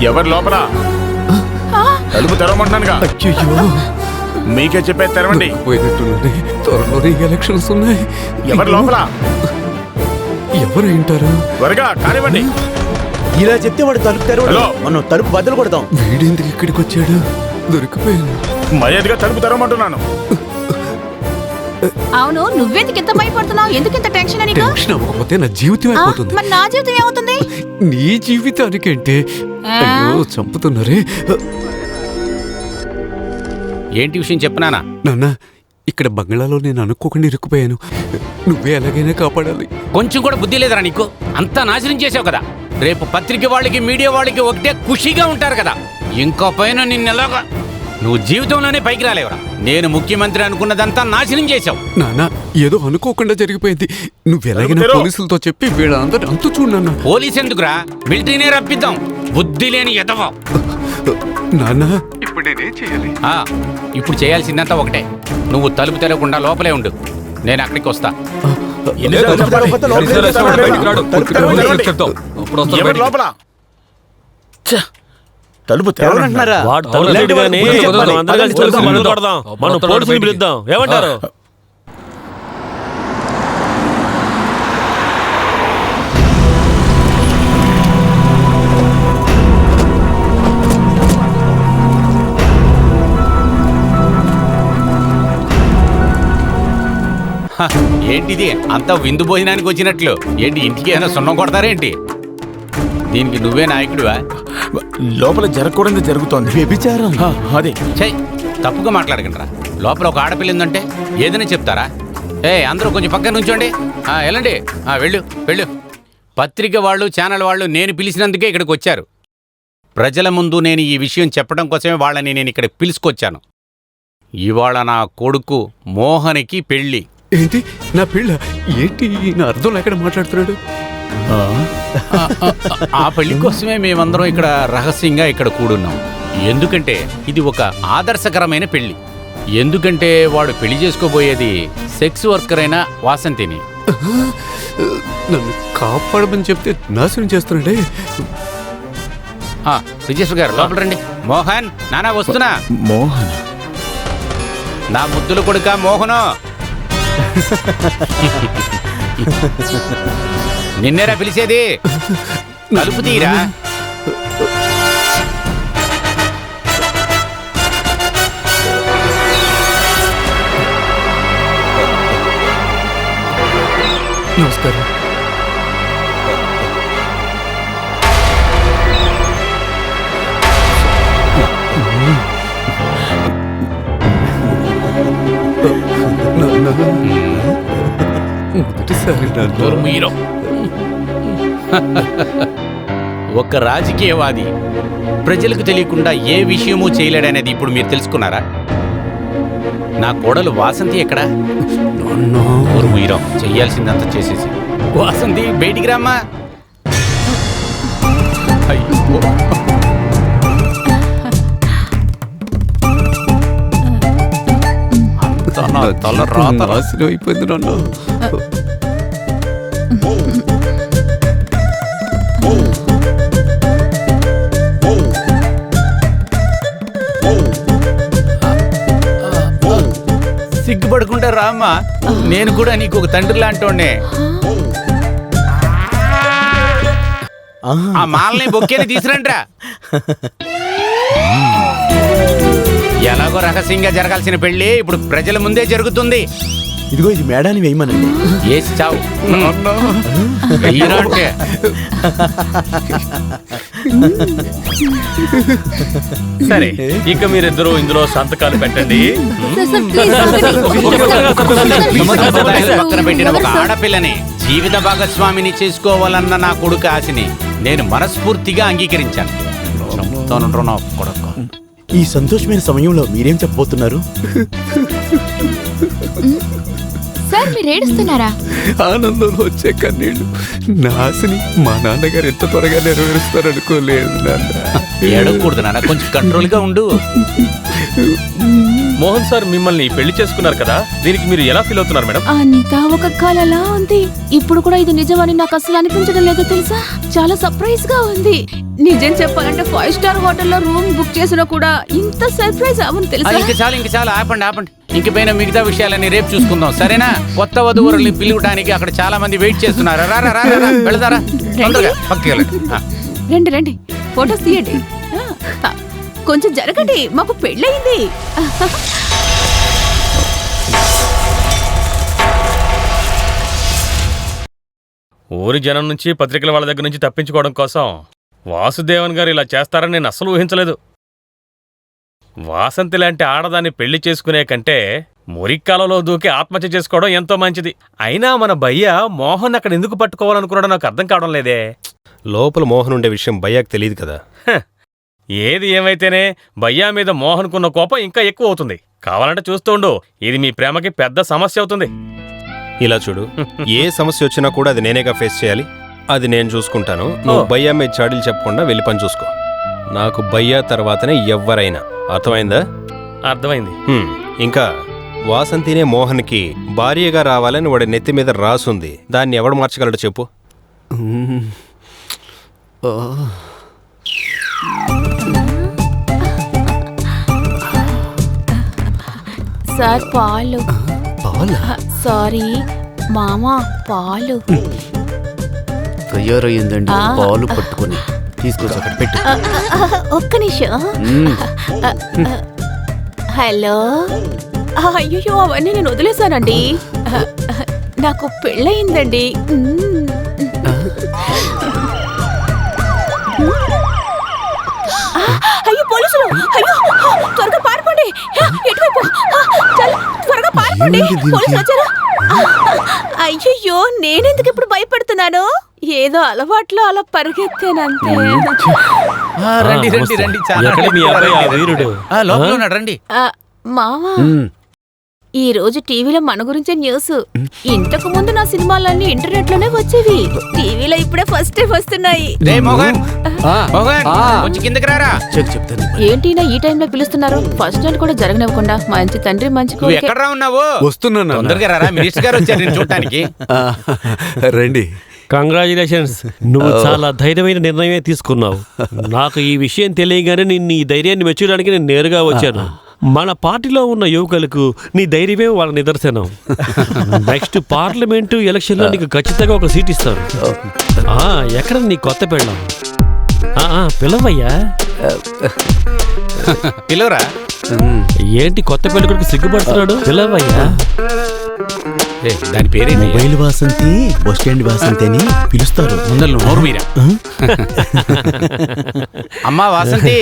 ఎవరు లోపల? తలుపు తెరవమంటున్నానుగా. మీకే చెప్పే తెరవండి. త్వరలోనే ఎలక్షన్స్ ఉన్నాయి. ఎవరు లోపల? ఎవరు వింటారు? త్వరగా కానివ్వండి. ఇలా చెప్తే వాడు తలుపు తెరవడు. మనం తలుపు బదులు కొడతాం. వీడెందుకు ఇక్కడికి వచ్చాడు? దొరికిపోయాను. మర్యాదగా తలుపు తెరవమంటున్నాను. అవును, నువ్వెందుకు ఇంత భయపడుతున్నావు? ఎందుకు ఇంత టెన్షన్? టెన్షన్ అవ్వకపోతే నా జీవితం అయిపోతుంది. మరి నా జీవితం ఏమవుతుంది? నీ జీవితానికంటే అయ్యో చంపుతున్నారే. ఏంటి విషయం చెప్పనానా? నాన్న, ఇక్కడ బంగ్లాలో నేను అనుకోకుండా ఇరుక్కుపోయాను. నువ్వే ఎలాగైనా కాపాడాలి. కొంచెం కూడా బుద్ధి లేదరా నీకు? అంతా నాశనం చేసావు కదా. రేపు పత్రిక వాళ్ళకి మీడియా వాళ్ళకి ఒకటే ఖుషిగా ఉంటారు కదా. ఇంకా పైన నిన్నెలాగా నువ్వు జీవితంలోనే పైకి రాలేవరా. నేను ముఖ్యమంత్రి అనుకున్నదంతా నాశనం చేశావు. నాన్న, ఏదో అనుకోకుండా జరిగిపోయింది. నువ్వెలాగైనా పోలీసులతో చెప్పి వీళ్ళందరూ అంతు చూడన్నా. పోలీసు ఎందుకురా? మిలిటరీనే రప్పిద్దాం. బుద్ధి లేని ఎదవ. నాన్న, ఇప్పుడు నేనేం చేయాలి? ఇప్పుడు చేయాల్సిందంతా ఒకటే. నువ్వు తలుపు తెరవకుండా లోపలే ఉండు. నేను అక్కడికి వస్తా. తలుపు తెరవనంటున్నారా? మనం పోలీసులు పిలుద్దాం. ఏమంటారు? ఏంటిది అంతా విందు భోజనానికి వచ్చినట్లు? ఏంటి ఇంటికి ఏమైనా సున్నం కొడతారేంటి? దీనికి నువ్వే నాయకుడివా? లోపల జరగకూడదు జరుగుతోంది. వ్యభిచారం. అదే తప్పుగా మాట్లాడకండిరా. లోపల ఒక ఆడపిల్ల ఉందంటే ఏదైనా చెప్తారా? అందరూ కొంచెం పక్కన నుంచోండి. వెళ్ళండి. వెళ్ళు వెళ్ళు. పత్రిక వాళ్ళు, ఛానల్ వాళ్ళు నేను పిలిచినందుకే ఇక్కడికి వచ్చారు. ప్రజల ముందు నేను ఈ విషయం చెప్పడం కోసమే వాళ్ళని నేను ఇక్కడికి పిలుచుకొచ్చాను. ఇవాళ నా కొడుకు మోహన్కి పెళ్ళి. ఏంటి? నా పిల్ల? ఏంటి నా అర్థం లేకుండా మాట్లాడుతున్నాడు? ఆ పెళ్లి కోసమే మేమందరం ఇక్కడ రహస్యంగా ఇక్కడ కూడున్నాం. ఎందుకంటే ఇది ఒక ఆదర్శకరమైన పెళ్లి. ఎందుకంటే వాడు పెళ్లి చేసుకోబోయేది సెక్స్ వర్కర్ అయిన వాసంతిని. నన్ను కాపాడమని చెప్తే నాశనం చేస్తున్నాడే. విజేశ్వర్ గారు లోపల రండి. మోహన్, నానా వస్తున్నా. మోహన్, నా ముద్దుల కొడుక మోహను. నిన్నేరా పిలిచేది? తలుపు తీరా. నమస్కారం. ఒక రాజకీయవాది ప్రజలకు తెలియకుండా ఏ విషయమూ చేయలేడనేది ఇప్పుడు మీరు తెలుసుకున్నారా? నా కోడలు వాసంతి ఎక్కడా? చెయ్యాల్సిందంతా చేసేసి. వాసంతి బయటికి రామ్మా. నాశనం అయిపోయింది నాన్న. సిగ్గుపడుకుంటా రామ్మా. నేను కూడా నీకు ఒక తండ్రి లాంటోనే. ఆ మాలని బొక్కేని తీసుకురండిరా. ఎలాగో రహస్యంగా జరగాల్సిన పెళ్లి ఇప్పుడు ప్రజల ముందే జరుగుతుంది. ఇదిగో ఇది మేడాన్ని వేయమనండి. ఏసి చావు. సరే, ఇక మీరిద్దరూ ఇందులో సంతకాలు పెట్టండి. పక్కన పెట్టిన ఒక ఆడపిల్లని జీవిత భాగస్వామిని చేసుకోవాలన్న నా కొడుకు ఆశని నేను మనస్ఫూర్తిగా అంగీకరించాను. ఈ సంతోషమైన సమయంలో మీరేం చెప్పబోతున్నారు? సార్ మీరు ఏడుస్తున్నారా? ఆనందంలో వచ్చే కన్నీళ్లు నాశని మా నాన్నగారు ఎంత త్వరగా నెరవేరుస్తారనుకోలేదు నాన్న. ఏడవకూడదు నాన్న, కొంచెం కంట్రోల్ గా ఉండు. మోహన్ సార్ మిమ్మల్ని పెళ్లి చేసుకున్నారు కదా, దీనికి మీరు ఎలా ఫీల్ అవుతున్నారు మేడం? అంతా ఒక కలలా ఉంది. ఇప్పుడు కూడా ఇది నిజమని నాకు అసలు అనిపించడం లేదు తెలుసా. చాలా సర్ప్రైజ్ గా ఉంది. నిజం చెప్పాలంటే 5 స్టార్ హోటల్లో రూమ్ బుక్ చేసినా కూడా ఇంత సర్ప్రైజ్ అవ్వను తెలుసా. ఇంక చాలా ఆపండి. ఇంక పైన మిగతా విషయాలన్నీ రేపు చూసుకుందాం, సరేనా? కొత్త వధువురుల్ని పిలువడానికి అక్కడ చాలా మంది వెయిట్ చేస్తున్నారు. వెళదారా, తొందరగా పక్కకి వెళ్ళండి. రండి ఫోటోస్ తీయండి. కొంచెం జరగండి, మాకు పెళ్ళయింది. ఊరి జనం నుంచి, పత్రికల వాళ్ళ దగ్గర నుంచి తప్పించుకోవడం కోసం వాసుదేవన్ గారు ఇలా చేస్తారని నేను అస్సలు ఊహించలేదు. వాసంతి లాంటి ఆడదాన్ని పెళ్లి చేసుకునే కంటే మురిక్కాలలో దూకి ఆత్మహత్య చేసుకోవడం ఎంతో మంచిది. అయినా మన భయ్య మోహన్ అక్కడ ఎందుకు పట్టుకోవాలనుకున్నాడో నాకు అర్థం కావడం లేదే. లోపల మోహన్ ఉండే విషయం భయ్యాకి తెలియదు కదా. ఏది ఏమైతేనే భయ్యా మీద మోహన్కున్న కోపం ఇంకా ఎక్కువ అవుతుంది. కావాలంటే చూస్తూ ఉండు, ఇది మీ ప్రేమకి పెద్ద సమస్య అవుతుంది. ఇలా చూడు, ఏ సమస్య వచ్చినా కూడా అది నేనేగా ఫేస్ చేయాలి. అది నేను చూసుకుంటాను. నువ్వు భయ్యా మీద చాడీలు చెప్పకుండా వెళ్ళి పని చూసుకో. నాకు భయ్యా తర్వాతనే ఎవ్వరైనా. అర్థమైందా? అర్థమైంది. ఇంకా వాసంతినే మోహన్కి భార్యగా రావాలని వాడి నెత్తి మీద రాసుంది. దాన్ని ఎవడు మార్చగలడు చెప్పు? సార్ పాలు. సారీ మామా, పాలు తయారయ్యిందండి. పాలు పట్టుకుని తీసుకొచ్చి అక్కడ పెట్టు. ఒక్క నిమిషం. హలో. అయ్యో అవన్నీ నేను వదిలేశానండి. నాకు పెళ్ళయిందండి. అయ్యో పోలీసులు! అయ్యో త్వరగా పారిపోండి. ఎటువైపు? చాలా త్వరగా పారిపోండి, పోలీసులు వచ్చారు. అయ్యో నేనెందుకు ఇప్పుడు భయపడుతున్నాను? ఏదో అలవాట్లో అలా పరిగెత్తానంతే. రండి. ఎక్కడ మీ అబ్బాయి ఆ వీరుడు? లోపల ఉన్నాడు, రండి. మామా, ఈ రోజు టీవీలో మన గురించే న్యూస్. ఇంతకు ముందు నా సినిమాలన్నీ ఇంటర్నెట్ లోనే వచ్చేవి. టీవీలో ఇప్పుడే ఫస్ట్ వస్తున్నాయి. కొంచెం కిందకి రారా. చెప్తాను. ఏంటి నా ఈ టైంలో పిలుస్తున్నారు? ఫస్ట్ నైట్ కూడా జరగనివ్వకుండా. మంచి తండ్రి మంచి నువ్వు ఎక్కడ ఉన్నావు? వస్తున్నాను. తొందరగా రారా, మినిస్టర్ గారు వచ్చారు నేను చూడటానికి. రండి. కంగ్రాచులేషన్స్, నువ్వు చాలా ధైర్యమైన నిర్ణయమే తీసుకున్నావు. నాకు ఈ విషయం తెలియగానే నిన్ను ఈ ధైర్యాన్ని మెచ్చడానికి నేను నేరుగా వచ్చాను. మన పార్టీలో ఉన్న యువకులకు నీ ధైర్యమే వాళ్ళ నిదర్శనం. నెక్స్ట్ పార్లమెంటు ఎలక్షన్లో నీకు ఖచ్చితంగా ఒక సీట్ ఇస్తారు. ఎక్కడ నీ కొత్త పెళ్ళం? పిలవయ్యా. పిలవరా. ఏంటి కొత్త పెళ్ళికొడుకు సిగ్గుపడుతున్నాడు? పిలవయ్యా. దాని పేరే mobile Vasanthi, bus stand Vasanthi అని పిలుస్తారు. ముందర నోరు మీరా. అమ్మా వాసంతి.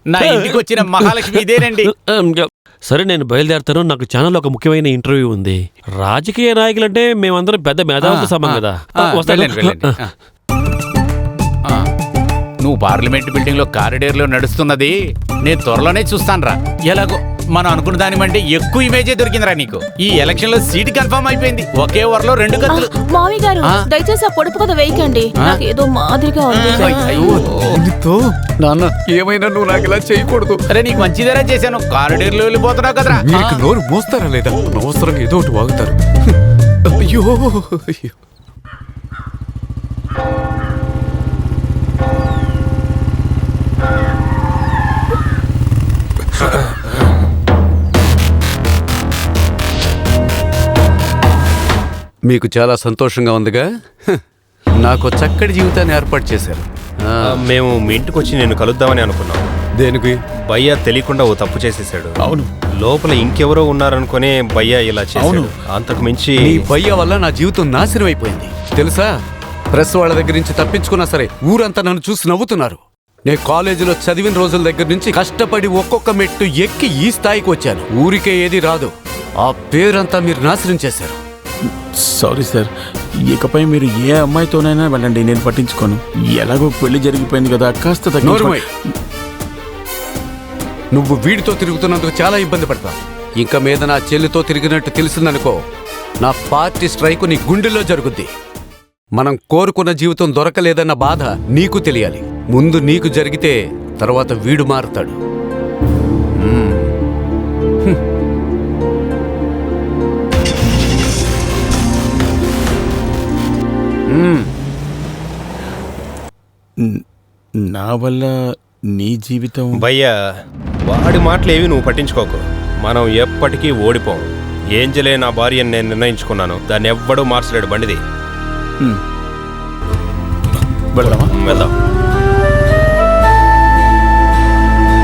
నా ఇంటికి వచ్చిన మహాలక్ష్మి ఇదేనండి. సరే నేను బయలుదేరుతాను. నాకు ఛానల్ ఒక ముఖ్యమైన ఇంటర్వ్యూ ఉంది. రాజకీయ నాయకులంటే మేమందరం పెద్ద మేధావులతో సమానం కదా. వెళ్ళండి. నువ్వు పార్లమెంట్ బిల్డింగ్ లో కారిడార్ లో నడుస్తున్నది నేను త్వరలోనే చూస్తానురా. ఎలాగో మనం అనుకున్న దాని కంటే ఎక్కువ ఇమేజే దొరికిందిరా నీకు. ఈ ఎలక్షన్ లో సీట్ కన్ఫర్మ్ అయిపోయింది. ఒకే ఓవర్లో 2 కత్తులు. మావి గారు దయచేసి ఆ పొడుపు కథ వేయకండి. నాకు ఏదో మాదిరిగా ఉంది. నాన్న, ఏమైనా నువ్వు నాకు ఇలా చేయకూడదు. అరే నీకు మంచిదేరా చేశాను. కారిడార్ లో వెళ్ళిపోతున్నావు కదరా. మీకు నోరు మోస్తారా లేదా? అవసరం ఏదో ఒకటి వాగుతారు. అయ్యో. మీకు చాలా సంతోషంగా ఉందిగా? నాకు చక్కటి జీవితాన్ని ఏర్పాటు చేశారు. మేము మీ ఇంటికి వచ్చి నేను కలుద్దామని అనుకున్నాం. దేనికి? భయ్యా తెలియకుండా ఓ తప్పు చేసేసాడు. అవును. లోపల ఇంకెవరో ఉన్నారనుకునే భయ్యా ఇలా చేశాడు. అంతకు మించి నీ భయ్యా వల్ల నా జీవితం నాశనం అయిపోయింది తెలుసా? ప్రెస్ వాళ్ళ దగ్గర నుంచి తప్పించుకున్నా సరే ఊరంతా నన్ను చూసి నవ్వుతున్నారు. నేను కాలేజీలో చదివిన రోజుల దగ్గర నుంచి కష్టపడి ఒక్కొక్క మెట్టు ఎక్కి ఈ స్థాయికి వచ్చాను. ఊరికే ఏది రాదు. ఆ పేరంతా మీరు నాశనం చేశారు. సారీ సార్, ఇకపై మీరు ఏ అమ్మాయితోనైనా వెళ్ళండి, నేను పట్టించుకోను. ఎలాగో పెళ్లి జరిగిపోయింది కదా, కాస్త నోరుమోయ్. నువ్వు వీడితో తిరుగుతున్నందుకు చాలా ఇబ్బంది పడతావు. ఇంకా మీద నా చెల్లితో తిరిగినట్టు తెలిసిందనుకో, నా పార్టీ స్ట్రైక్ నీ గుండెల్లో జరుగుద్ది. మనం కోరుకున్న జీవితం దొరకలేదన్న బాధ నీకు తెలియాలి. ముందు నీకు జరిగితే తర్వాత వీడు మారుతాడు. నా వల్ల నీ జీవితం. భయ్యా, వాడి మాటలు ఏవి నువ్వు పట్టించుకోకు. మనం ఎప్పటికీ ఓడిపోం. ఏంజలే నా భార్యని నేను నిర్ణయించుకున్నాను, దాన్ని ఎవ్వడూ మార్చలేడు. బండిది వెళ్దామా? వెళ్దాం.